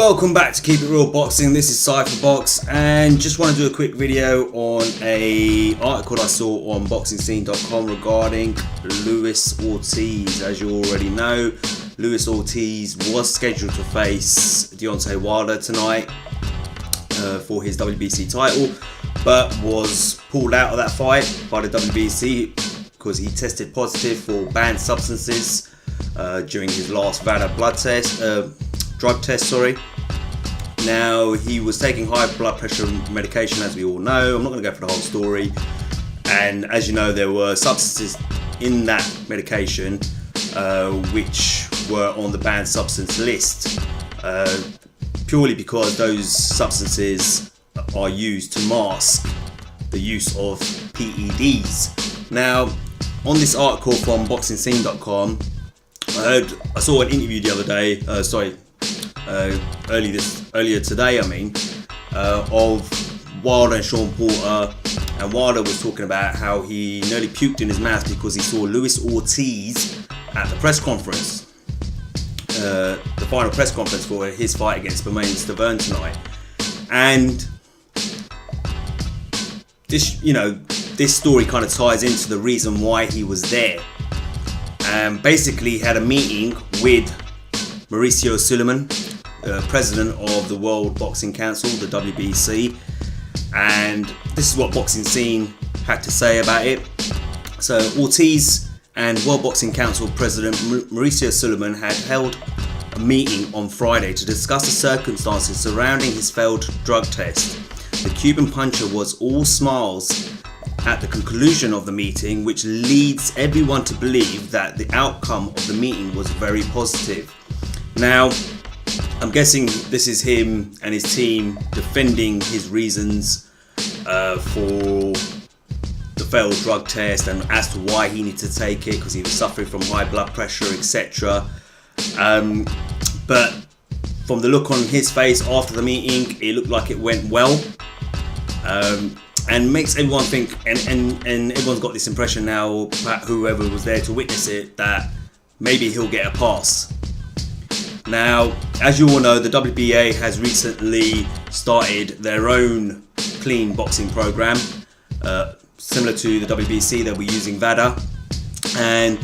Welcome back to Keep It Real Boxing. This is Cypherbox, and just want to do a quick video on a article I saw on boxingscene.com regarding Luis Ortiz. As you already know, Luis Ortiz was scheduled to face DEONTAY Vada tonight for his WBC title, but was pulled out of that fight by the WBC because he tested positive for banned substances during his last Vada drug test. Now, he was taking high blood pressure medication, as we all know. I'm not going to go through the whole story. And as you know, there were substances in that medication which were on the banned substance list, purely because those substances are used to mask the use of PEDs. Now, on this article from boxingscene.com, I saw an interview the other day, earlier today, of Vada and Sean Porter, and Vada was talking about how he nearly puked in his mouth because he saw Luis Ortiz at the press conference, the final press conference for his fight against Stavern tonight. And this story kind of ties into the reason why he was there. Basically, he had a meeting with Mauricio Sulaiman, president of the World Boxing Council, the WBC, and this is what Boxing Scene had to say about it. So, Ortiz and World Boxing Council President Mauricio Sulaiman had held a meeting on Friday to discuss the circumstances surrounding his failed drug test. The Cuban puncher was all smiles at the conclusion of the meeting, which leads everyone to believe that the outcome of the meeting was very positive. Now, I'm guessing this is him and his team defending his reasons for the failed drug test and as to why he needed to take it, because he was suffering from high blood pressure, etc. But from the look on his face after the meeting, it looked like it went well. And makes everyone think, and everyone's got this impression now, whoever was there to witness it, that maybe he'll get a pass. Now, as you all know, the WBA has recently started their own clean boxing program, similar to the WBC. They'll be using Vada, and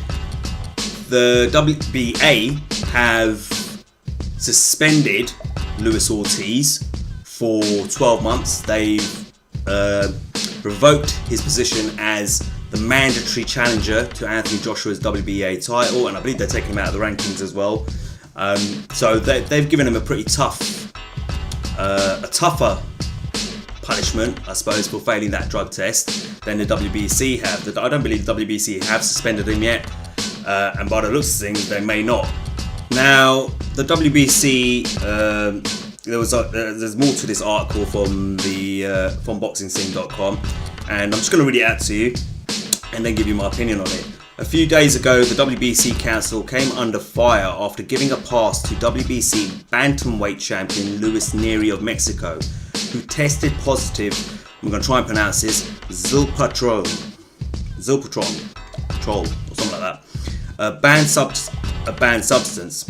the WBA have suspended Luis Ortiz for 12 months. They've revoked his position as the mandatory challenger to Anthony Joshua's WBA title, and I believe they're taking him out of the rankings as well. So they've given him a pretty tougher punishment, I suppose, for failing that drug test than the WBC have. I don't believe the WBC have suspended him yet, and by the looks of things, they may not. Now, the WBC, there's more to this article from boxingscene.com, and I'm just going to read it out to you and then give you my opinion on it. A few days ago, the WBC Council came under fire after giving a pass to WBC bantamweight champion Luis Neri of Mexico, who tested positive, I'm going to try and pronounce this, zilpatron, or something like that, a banned substance,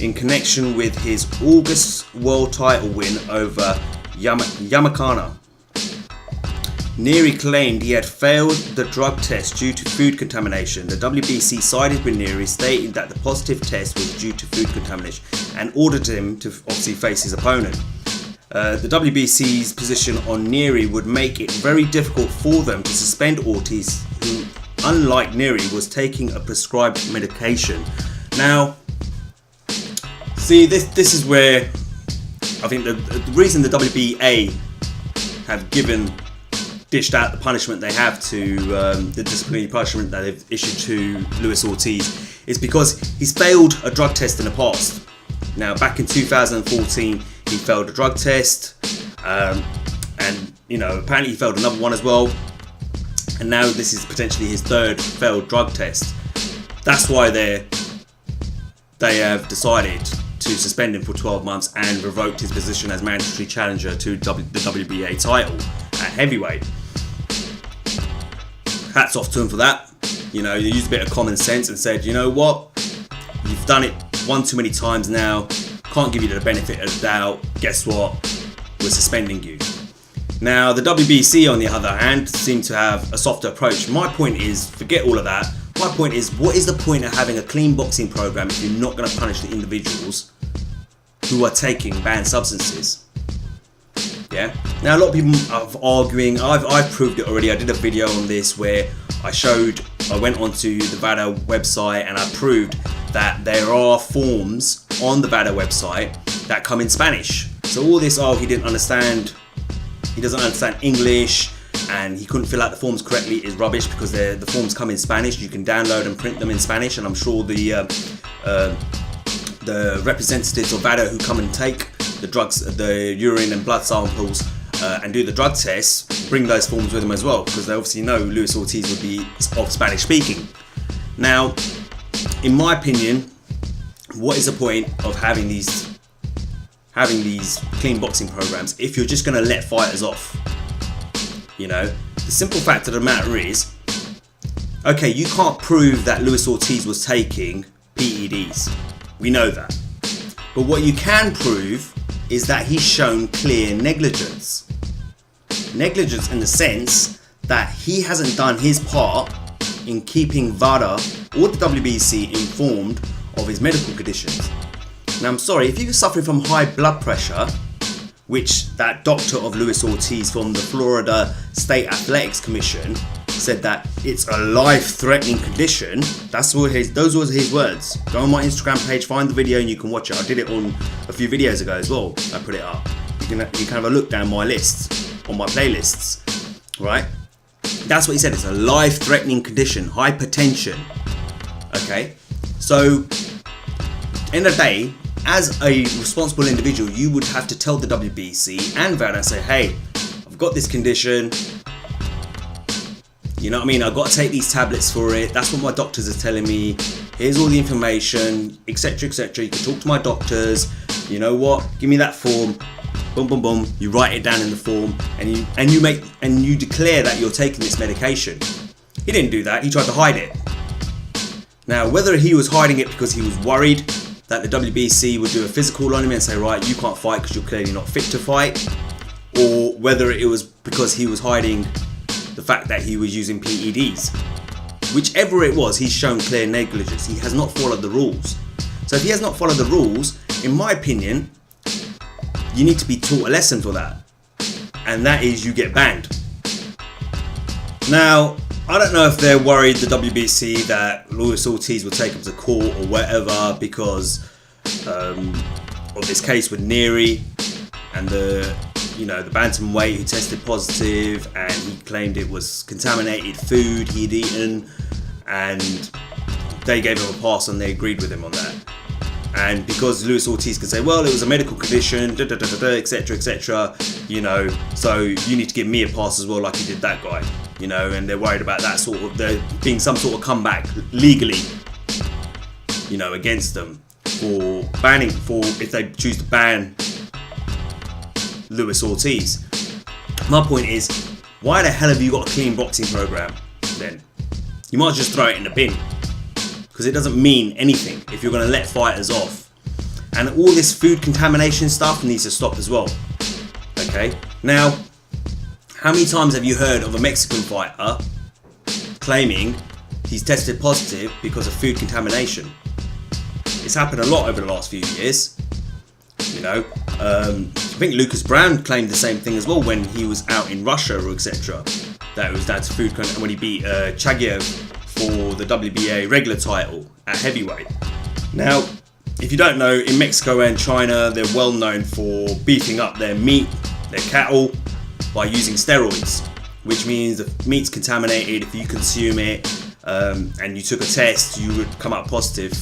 in connection with his August world title win over Yamakana. Neri claimed he had failed the drug test due to food contamination. The WBC sided with Neri, stating that the positive test was due to food contamination and ordered him to obviously face his opponent. The WBC's position on Neri would make it very difficult for them to suspend Ortiz, who, unlike Neri, was taking a prescribed medication. Now, see, this is where I think the reason the WBA have dished out the punishment they have to the disciplinary punishment that they've issued to Luis Ortiz is because he's failed a drug test in the past. Now, back in 2014, he failed a drug test, and apparently he failed another one as well. And now this is potentially his third failed drug test. That's why they have decided to suspend him for 12 months and revoked his position as mandatory challenger to the WBA title at heavyweight. Hats off to him for that. They used a bit of common sense and said, you know what, you've done it one too many times now. can't give you the benefit of the doubt. Guess what? We're suspending you. Now, the WBC, on the other hand, seem to have a softer approach. My point is, forget all of that. My point is, what is the point of having a clean boxing program if you're not going to punish the individuals who are taking banned substances? Yeah. Now, a lot of people are arguing. I've proved it already. I did a video on this where I went onto the Vada website and I proved that there are forms on the Vada website that come in Spanish. So all this, he didn't understand. He doesn't understand English and he couldn't fill out the forms correctly is rubbish, because the forms come in Spanish. You can download and print them in Spanish, and I'm sure the representatives of Vada who come and take the drugs, the urine and blood samples and do the drug tests, bring those forms with them as well, because they obviously know Luis Ortiz would be of Spanish speaking. Now, in my opinion, what is the point of having these clean boxing programs if you're just going to let fighters off? You know, the simple fact of the matter is, okay, you can't prove that Luis Ortiz was taking PEDs. We know that. But what you can prove is that he's shown clear negligence. Negligence in the sense that he hasn't done his part in keeping Vada or the WBC informed of his medical conditions. Now, I'm sorry, if you're suffering from high blood pressure, which that doctor of Luis Ortiz from the Florida State Athletics Commission said that it's a life-threatening condition, those were his words. Go on my Instagram page, find the video and you can watch it. I did it on a few videos ago as well. I put it up. You can have a look down my lists, on my playlists, right? That's what he said. It's a life-threatening condition, hypertension. Okay, so end of the day, as a responsible individual, you would have to tell the WBC and Vada and say, hey, I've got this condition. You know what I mean? I've got to take these tablets for it. That's what my doctors are telling me. Here's all the information, etc., etc. You can talk to my doctors. You know what? Give me that form. Boom, boom, boom. You write it down in the form, and you declare that you're taking this medication. He didn't do that. He tried to hide it. Now, whether he was hiding it because he was worried that the WBC would do a physical on him and say, right, you can't fight because you're clearly not fit to fight, or whether it was because he was hiding the fact that he was using PEDs. Whichever it was, he's shown clear negligence. He has not followed the rules. So if he has not followed the rules, in my opinion, you need to be taught a lesson for that. And that is, you get banned. Now, I don't know if they're worried, the WBC, that Luis Ortiz will take him to court or whatever because of this case with Neary and the bantamweight who tested positive, and he claimed it was contaminated food he'd eaten, and they gave him a pass and they agreed with him on that. And because Luis Ortiz can say, well, it was a medical condition, etc., etc., so you need to give me a pass as well, like you did that guy, and they're worried about that there being some sort of comeback legally, against them if they choose to ban Luis Ortiz. My point is, why the hell have you got a clean boxing program then? You might just throw it in the bin, because it doesn't mean anything if you're going to let fighters off. And all this food contamination stuff needs to stop as well. Okay, now, how many times have you heard of a Mexican fighter claiming he's tested positive because of food contamination? It's happened a lot over the last few years. I think Lucas Brown claimed the same thing as well when he was out in Russia, or etc. That it was down to food when he beat Chagiev for the WBA regular title at heavyweight. Now, if you don't know, in Mexico and China, they're well known for beefing up their meat, their cattle, by using steroids, which means the meat's contaminated. If you consume it and you took a test, you would come out positive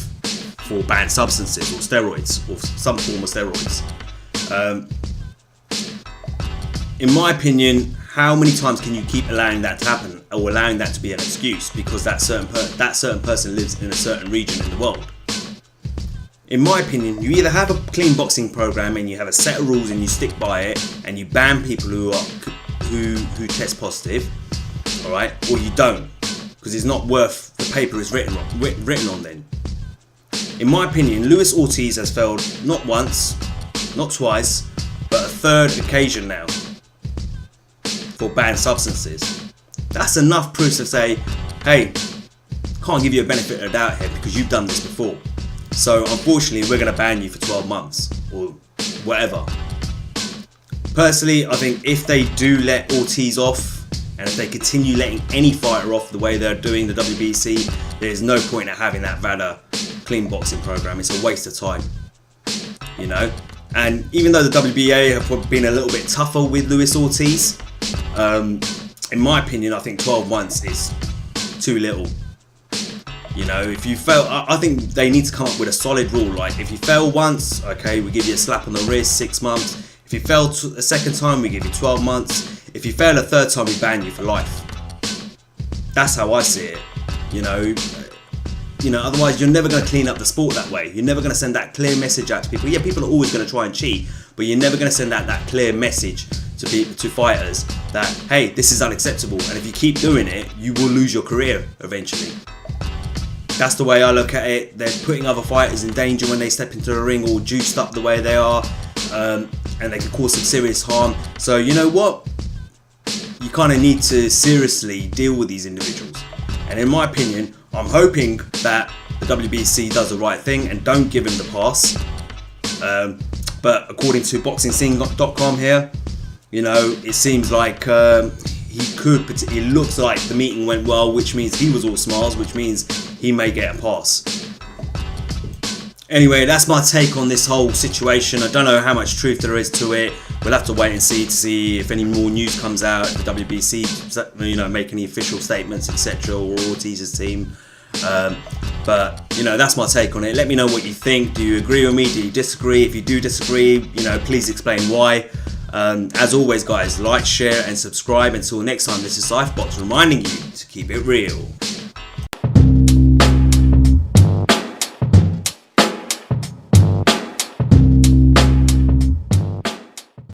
for banned substances or steroids or some form of steroids. In my opinion, how many times can you keep allowing that to happen, or allowing that to be an excuse because that certain person lives in a certain region in the world? In my opinion, you either have a clean boxing program and you have a set of rules and you stick by it and you ban people who test positive, all right, or you don't, because it's not worth the paper it's written on then. In my opinion, Luis Ortiz has failed not once, not twice, but a third occasion now for banned substances. That's enough proof to say, hey, can't give you a benefit of the doubt here because you've done this before. So unfortunately, we're going to ban you for 12 months or whatever. Personally, I think if they do let Ortiz off, and if they continue letting any fighter off the way they're doing the WBC, there's no point in having that Vada clean boxing program. It's a waste of time, you know. And even though the WBA have been a little bit tougher with Luis Ortiz, in my opinion, I think 12 months is too little. You know, if you fail, I think they need to come up with a solid rule. Like, if you fail once, okay, we give you a slap on the wrist, 6 months. If you fail a second time, we give you 12 months. If you fail a third time, we ban you for life. That's how I see it. You know, otherwise you're never going to clean up the sport that way. You're never going to send that clear message out to people. Yeah, people are always going to try and cheat, but you're never going to send out that clear message to fighters that, hey, this is unacceptable, and if you keep doing it, you will lose your career eventually. That's the way I look at it. They're putting other fighters in danger when they step into the ring, all juiced up the way they are, and they can cause some serious harm. So you know what? You kind of need to seriously deal with these individuals. And in my opinion, I'm hoping that the WBC does the right thing and don't give him the pass. But according to boxingscene.com here, you know, it seems like it looks like the meeting went well, which means he was all smiles, which means he may get a pass. Anyway, that's my take on this whole situation. I don't know how much truth there is to it. We'll have to wait and see if any more news comes out. If the WBC, you know, make any official statements, etc., or Ortiz's team. But you know, that's my take on it. Let me know what you think. Do you agree with me? Do you disagree? If you do disagree, you know, please explain why. As always, guys, like, share, and subscribe. Until next time, this is Cypherbox reminding you to keep it real.